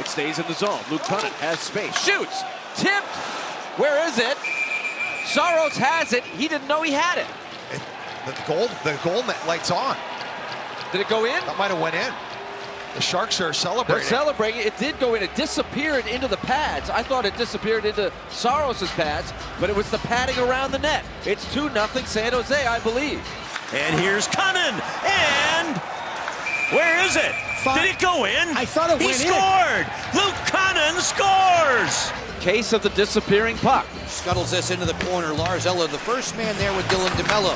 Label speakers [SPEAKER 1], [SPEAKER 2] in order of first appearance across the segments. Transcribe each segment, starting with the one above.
[SPEAKER 1] It stays in the zone. Luke Cunningham has space. Shoots. Tipped. Where is it? Saros has it. He didn't know he had it.
[SPEAKER 2] The goal net lights on.
[SPEAKER 1] Did it go in?
[SPEAKER 2] That might have went in. The Sharks are celebrating.
[SPEAKER 1] They're celebrating. It did go in. It disappeared into the pads. I thought it disappeared into Saros' pads, but it was the padding around the net. It's 2-0 San Jose, I believe.
[SPEAKER 3] And here's Cunningham. And where is it? Did it go in?
[SPEAKER 4] I thought it went in.
[SPEAKER 3] He scored! Luke Cunningham scores!
[SPEAKER 1] Case of the disappearing puck.
[SPEAKER 4] Scuttles this into the corner. Lars Eller, the first man there with Dylan DeMello.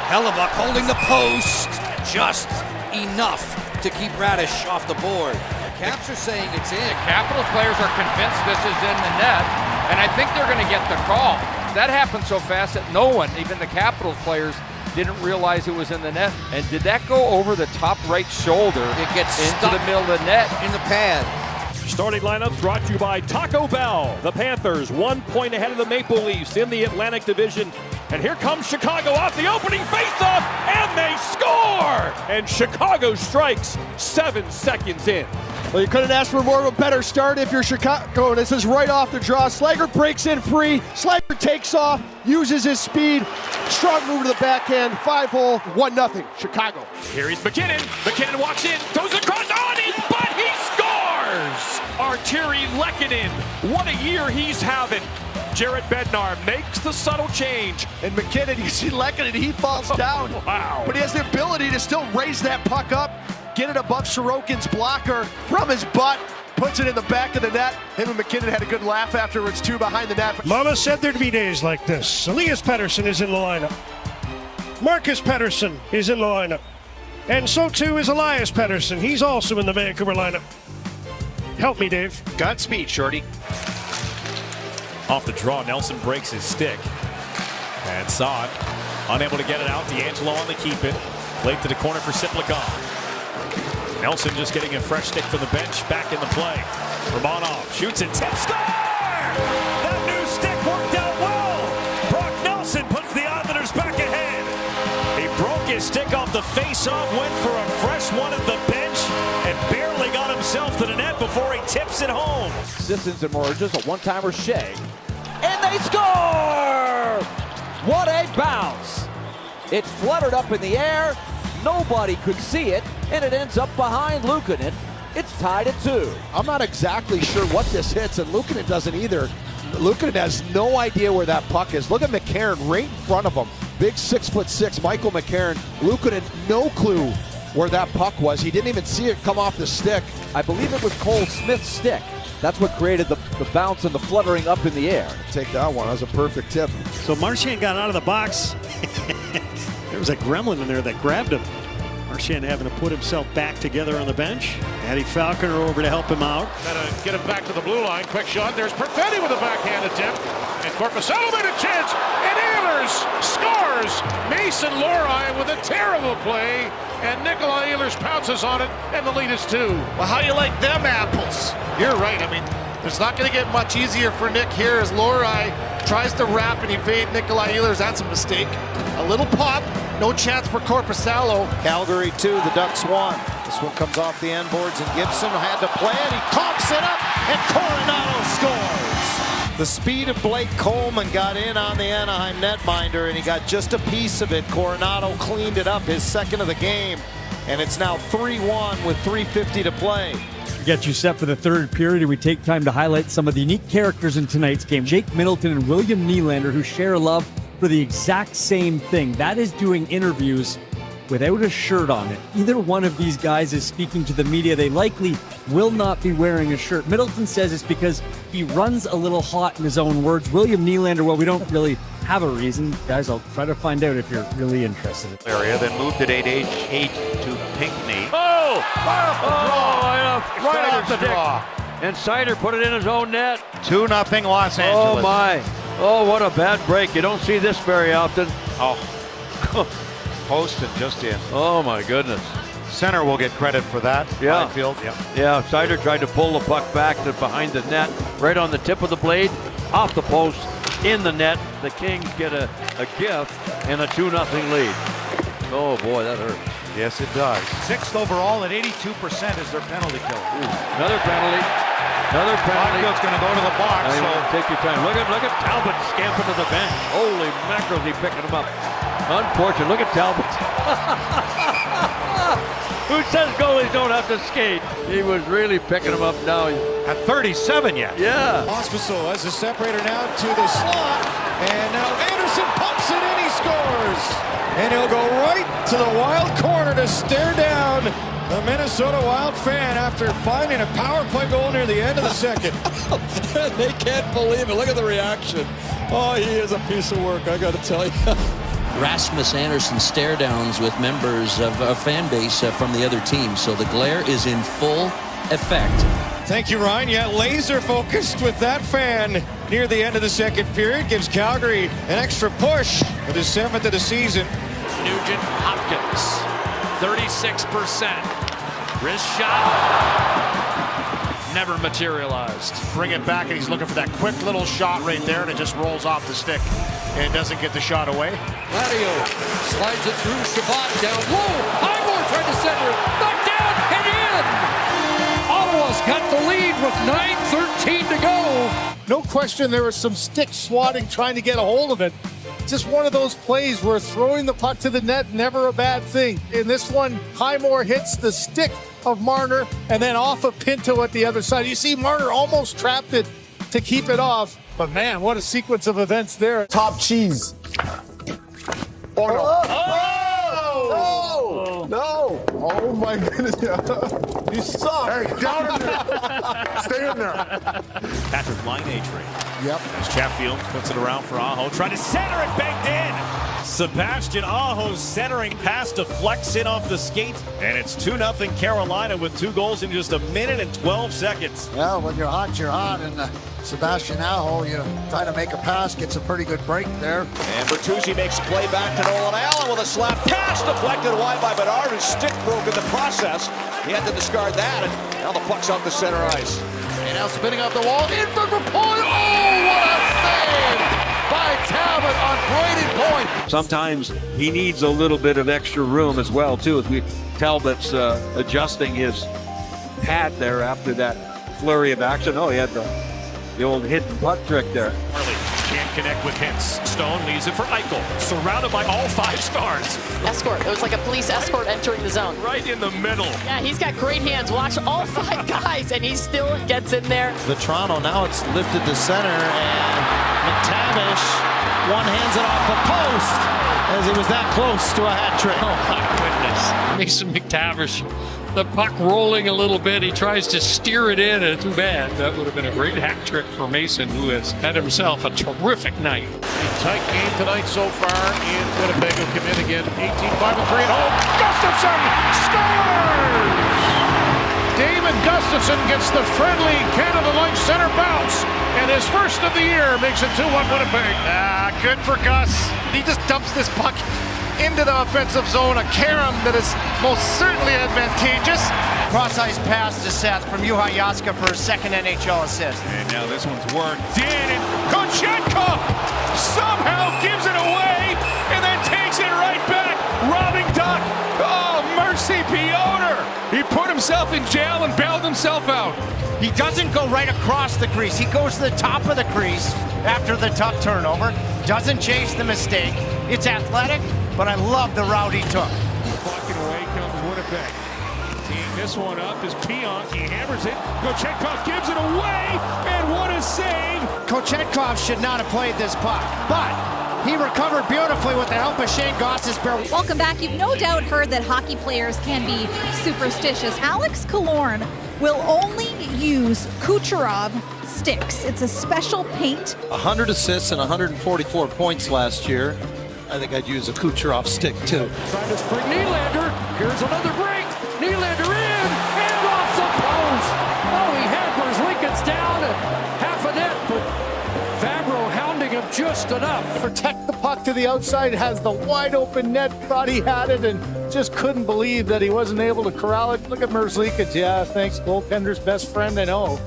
[SPEAKER 4] Hellebuck holding the post. Just enough to keep Radish off the board. Caps are saying it's in.
[SPEAKER 5] The Capitals players are convinced this is in the net, and I think they're going to get the call. That happened so fast that no one, even the Capitals players, didn't realize it was in the net. And did that go over the top right shoulder?
[SPEAKER 4] It gets
[SPEAKER 5] into the middle of the net.
[SPEAKER 4] In the pad.
[SPEAKER 6] Starting lineups brought to you by Taco Bell. The Panthers 1 point ahead of the Maple Leafs in the Atlantic Division. And here comes Chicago off the opening faceoff, and they score! And Chicago strikes 7 seconds in.
[SPEAKER 7] Well, you couldn't ask for more of a better start if you're Chicago. This is right off the draw. Slager breaks in free. Slager takes off, uses his speed. Strong move to the backhand. 5-hole, 1-0. Chicago.
[SPEAKER 6] Here is McKinnon. McKinnon walks in, goes across on it, but he scores! Arturi Lehkonen. What a year he's having. Jared Bednar makes the subtle change.
[SPEAKER 7] And McKinnon, you see Lehkonen, he falls down.
[SPEAKER 6] Wow.
[SPEAKER 7] But he has the ability to still raise that puck up, get it above Sorokin's blocker from his butt, puts it in the back of the net. Him and McKinnon had a good laugh afterwards, too, behind the net.
[SPEAKER 8] Mama said there'd be days like this. Elias Pettersson is in the lineup. Marcus Pettersson is in the lineup. And so too is Elias Pettersson. He's also in the Vancouver lineup. Help me, Dave.
[SPEAKER 2] Godspeed, Shorty.
[SPEAKER 9] Off the draw, Nelson breaks his stick. And saw it. Unable to get it out. D'Angelo on the keep it. Late to the corner for Siplikov. Nelson just getting a fresh stick from the bench. Back in the play. Romanov shoots and tips. Score! That new stick worked out well. Brock Nelson puts the Islanders back ahead. He broke his stick off the face-off, went for a fresh one at the bench, and barely got himself to the net before he tips it home.
[SPEAKER 1] Sissons emerges, a one-timer Shea. And they score! What a bounce! It fluttered up in the air. Nobody could see it, and it ends up behind Luukkonen. It's tied at 2.
[SPEAKER 7] I'm not exactly sure what this hits, and Luukkonen doesn't either. Luukkonen has no idea where that puck is. Look at McCarron right in front of him. Big 6'6" Michael McCarron. Luukkonen, no clue where that puck was. He didn't even see it come off the stick.
[SPEAKER 1] I believe it was Cole Smith's stick. That's what created the bounce and the fluttering up in the air.
[SPEAKER 7] Take that one. That was a perfect tip.
[SPEAKER 8] So Marchand got out of the box. There was a gremlin in there that grabbed him. Marchand having to put himself back together on the bench. Addie Falconer over to help him out.
[SPEAKER 6] Gotta get him back to the blue line. Quick shot. There's Perfetti with a backhand attempt. And Korpisalo made a chance. And Ehlers scores. Mason Lohrei with a terrible play. And Nikolai Ehlers pounces on it. And the lead is 2.
[SPEAKER 2] Well, how you like them apples? You're right. I mean, it's not going to get much easier for Nick here as Lohrei tries to wrap and evade Nikolai Ehlers. That's a mistake. A little pop. No chance for Korpisalo.
[SPEAKER 10] Calgary 2, the Ducks 1. This one comes off the end boards, and Gibson had to play it. He coughs it up, and Coronado scores. The speed of Blake Coleman got in on the Anaheim netminder, and he got just a piece of it. Coronado cleaned it up, his second of the game, and it's now 3-1 with 3:50 to play.
[SPEAKER 11] Get you set for the third period, and we take time to highlight some of the unique characters in tonight's game. Jake Middleton and William Nylander, who share a love for the exact same thing. That is doing interviews without a shirt on it. Either one of these guys is speaking to the media. They likely will not be wearing a shirt. Middleton says it's because he runs a little hot in his own words. William Nylander, well, we don't really have a reason. Guys, I'll try to find out if you're really interested.
[SPEAKER 12] Area, then moved it 8 to Pinckney.
[SPEAKER 5] Oh! Right off the draw. And Seider put it in his own net.
[SPEAKER 12] 2-0 Los Angeles.
[SPEAKER 5] Oh, my. Oh, what a bad break. You don't see this very often.
[SPEAKER 12] Oh. Post and just in.
[SPEAKER 5] Oh, my goodness.
[SPEAKER 12] Center will get credit for that.
[SPEAKER 5] Yeah.
[SPEAKER 12] Field. Yeah.
[SPEAKER 5] Yeah, Seider tried to pull the puck back to behind the net, right on the tip of the blade, off the post, in the net. The Kings get a gift and a 2-0 lead. Oh, boy, that hurt.
[SPEAKER 12] Yes, it does.
[SPEAKER 3] 6th overall at 82% is their penalty kill.
[SPEAKER 5] Another penalty. Another penalty.
[SPEAKER 3] Blackfield's going to go to the box.
[SPEAKER 5] So
[SPEAKER 3] So
[SPEAKER 5] take your time. Look at Talbot scampering to the bench. Holy mackerel, he picking him up. Unfortunate. Look at Talbot. Who says goalies don't have to skate? He was really picking him up now.
[SPEAKER 3] at 37 yet.
[SPEAKER 5] Yeah.
[SPEAKER 10] Pospisil has the separator now to the slot. And now Anderson pumps it in, he scores. And he'll go right to the Wild corner to stare down the Minnesota Wild fan after finding a power play goal near the end of the second. They can't believe it. Look at the reaction. Oh, he is a piece of work, I got to tell you.
[SPEAKER 13] Rasmus Anderson stare downs with members of a fan base from the other team. So the glare is in full effect.
[SPEAKER 10] Thank you, Ryan. Yeah, laser focused with that fan near the end of the second period. Gives Calgary an extra push with his 7th of the season.
[SPEAKER 14] Nugent Hopkins, 36%. Wrist shot. Never materialized.
[SPEAKER 2] Bring it back, and he's looking for that quick little shot right there, and it just rolls off the stick and doesn't get the shot away.
[SPEAKER 4] Ladio slides it through Shabbat down low. Highmore tried to center it. Knocked down and in. Ottawa's got the lead with 9:13 to go.
[SPEAKER 15] No question there was some stick swatting trying to get a hold of it. Just one of those plays where throwing the puck to the net, never a bad thing. In this one, Highmore hits the stick of Marner and then off of Pinto at the other side. You see Marner almost trapped it to keep it off. But man, what a sequence of events there.
[SPEAKER 7] Top cheese. Oh, no. Oh! No! Oh, my goodness. You suck. Hey, down in there. Stay in there.
[SPEAKER 9] Patrick Laine trade.
[SPEAKER 7] Yep.
[SPEAKER 9] As Chatfield puts it around for Aho, trying to center it, banked in. Sebastian Aho centering pass deflects in off the skate, and it's 2-0 Carolina with 2 goals in just a minute and 12 seconds.
[SPEAKER 16] Well, when you're hot, and Sebastian Aho, you try to make a pass, gets a pretty good break there.
[SPEAKER 1] And Bertuzzi makes a play back to Nolan Allen with a slap pass deflected wide by Bedard, whose stick broke in the process. He had to discard that, and now the puck's out to center ice.
[SPEAKER 4] And now spinning off the wall, in front of point. Oh, what a save by Talbot on Brayden Point.
[SPEAKER 5] Sometimes he needs a little bit of extra room as well, too. Talbot's adjusting his pad there after that flurry of action. Oh, he had the old hidden puck trick there.
[SPEAKER 6] Harley can't connect with Hintz. Stone leaves it for Eichel, surrounded by all 5 stars.
[SPEAKER 17] Escort. It was like a police escort entering the zone.
[SPEAKER 6] Right in the middle.
[SPEAKER 17] Yeah, he's got great hands. Watch all 5 guys, and he still gets in there.
[SPEAKER 10] The Toronto, now it's lifted to center, and McTavish one-hands it off the post as he was that close to a hat trick.
[SPEAKER 14] Oh my goodness. Mason McTavish, the puck rolling a little bit. He tries to steer it in, and too bad. That would have been a great hat trick for Mason, who has had himself a terrific night.
[SPEAKER 2] A tight game tonight so far in Winnipeg, who come in again 18-5-3 at home. Gustafsson scores! David Gustafsson gets the friendly Canada Life Center bounce, and his first of the year makes it 2-1 Winnipeg. Good for Gus. He just dumps this puck into the offensive zone, a carom that is most certainly advantageous.
[SPEAKER 18] Cross-ice pass to Seth from Juha Jaska for his 2nd NHL assist.
[SPEAKER 6] And now this one's worked in, and Kochetkov somehow gives it away and then takes it right back. Robbing Duck. Oh, mercy Piotr. He put himself in jail and bailed himself out.
[SPEAKER 18] He doesn't go right across the crease. He goes to the top of the crease after the tough turnover. Doesn't chase the mistake. It's athletic, but I love the route he took.
[SPEAKER 6] Walking away comes Winnipeg. Teeing this one up is Pionk. He hammers it. Kochetkov gives it away, and what a save!
[SPEAKER 18] Kochetkov should not have played this puck, but he recovered beautifully with the help of Shane Gostisbehere.
[SPEAKER 19] Welcome back. You've no doubt heard that hockey players can be superstitious. Alex Killorn will only use Kucherov sticks. It's a special paint.
[SPEAKER 10] 100 assists and 144 points last year. I think I'd use a Kucherov stick too.
[SPEAKER 3] Trying to spring Nylander. Here's another break. Nylander in and off the post. Oh, he had Merzlikins down at half a net, but Fabro hounding him just enough.
[SPEAKER 15] Protect the puck to the outside, has the wide open net, thought he had it, and just couldn't believe that he wasn't able to corral it. Look at Merzlikins. Yeah, thanks, goaltender's best friend, I know.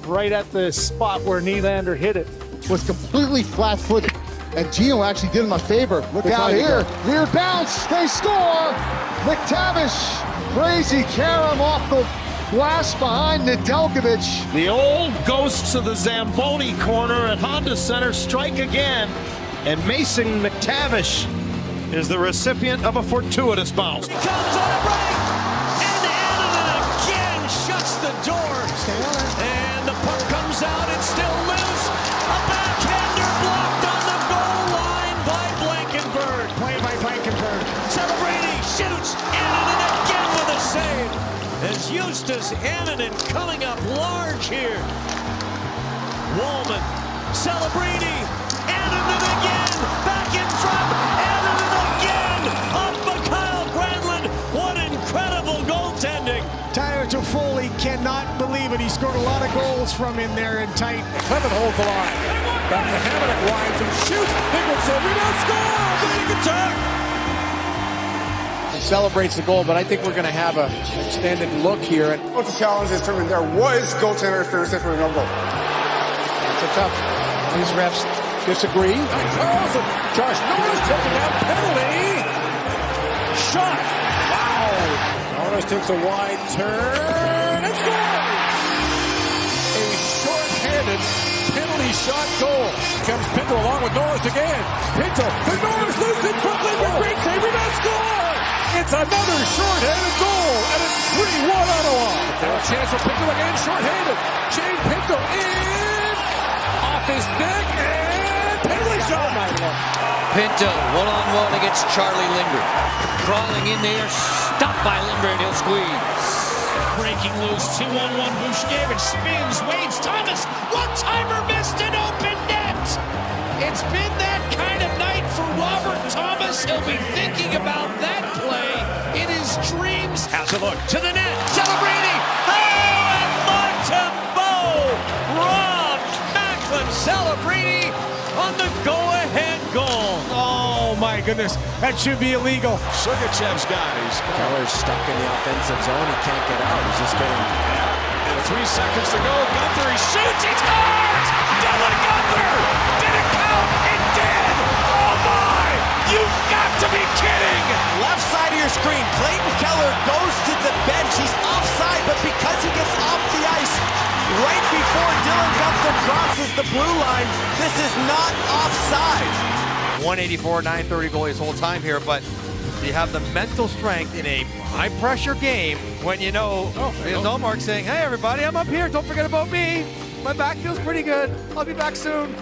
[SPEAKER 15] Right at the spot where Nylander hit it.
[SPEAKER 7] Was completely flat-footed. And Gino actually did him a favor. Look out here. Weird bounce. They score.
[SPEAKER 15] McTavish, crazy carom off the glass behind Nedeljkovic.
[SPEAKER 10] The old ghosts of the Zamboni corner at Honda Center strike again, and Mason McTavish is the recipient of a fortuitous bounce.
[SPEAKER 3] He comes on a break, and Annunen again shuts the door. And the puck comes out, it's still loose. A backhander blocked on the goal line by Blankenburg. Play by Blankenburg. Celebrity shoots, Annunen again with a save. As Justus Annunen coming up large here. Wallman, Celebrini, Annunen again, back in front, Annunen again, up Mikael Granlund. What incredible goaltending.
[SPEAKER 20] Tyler Toffoli cannot believe it. He scored a lot of goals from in there and tight.
[SPEAKER 3] Clement holds the line. Back to Hamonic, winds and shoots. Nicholson, rebound, score! Big attack!
[SPEAKER 20] Celebrates the goal, but I think we're going to have an extended look here.
[SPEAKER 21] What's the challenge is determined there was goaltender interference for no goal.
[SPEAKER 20] It's a tough. These refs disagree.
[SPEAKER 3] Carlson, Josh Norris taking out penalty. Shot. Wow. Norris takes a wide turn and scores. A short-handed penalty shot goal. Comes Pinto along with Norris again. Pinto, the Norris loose in front. Lindbergh, great save, rebound, score. It's another short-handed goal, and it's 3-1 Ottawa. Now a chance for Pinto again, short-handed. Shane Pinto in, off his stick, and penalty shot.
[SPEAKER 4] Pinto, one-on-one against Charlie Lindbergh. Crawling in there, stopped by Lindbergh, and he'll squeeze.
[SPEAKER 3] Breaking loose, 2-on-1, Bushkevich spins, Wade's Thomas, one-timer missed an open net. It's been that kind of night for Robert Thomas. He'll be thinking about that play in his dreams. Has a look to the net, Celebrini, oh, and Montembeault robs Macklin Celebrini on the go-ahead goal.
[SPEAKER 20] Oh my goodness, that should be illegal.
[SPEAKER 3] Sergachev's got it. Keller's stuck in the offensive zone. He can't get out. He's just getting. And 3 seconds to go. Gunther, he shoots. He scores. Dylan Gunther. Did it count? It did. Oh my! You've got to be kidding.
[SPEAKER 18] Left side of your screen, Clayton Keller goes to the bench. He's offside, but because he gets off the ice right before Dylan Gunther crosses the blue line, this is not offside.
[SPEAKER 22] 184, 930 goal his whole time here, but you have the mental strength in a high-pressure game when you know Ullmark saying, hey, everybody, I'm up here. Don't forget about me. My back feels pretty good. I'll be back soon.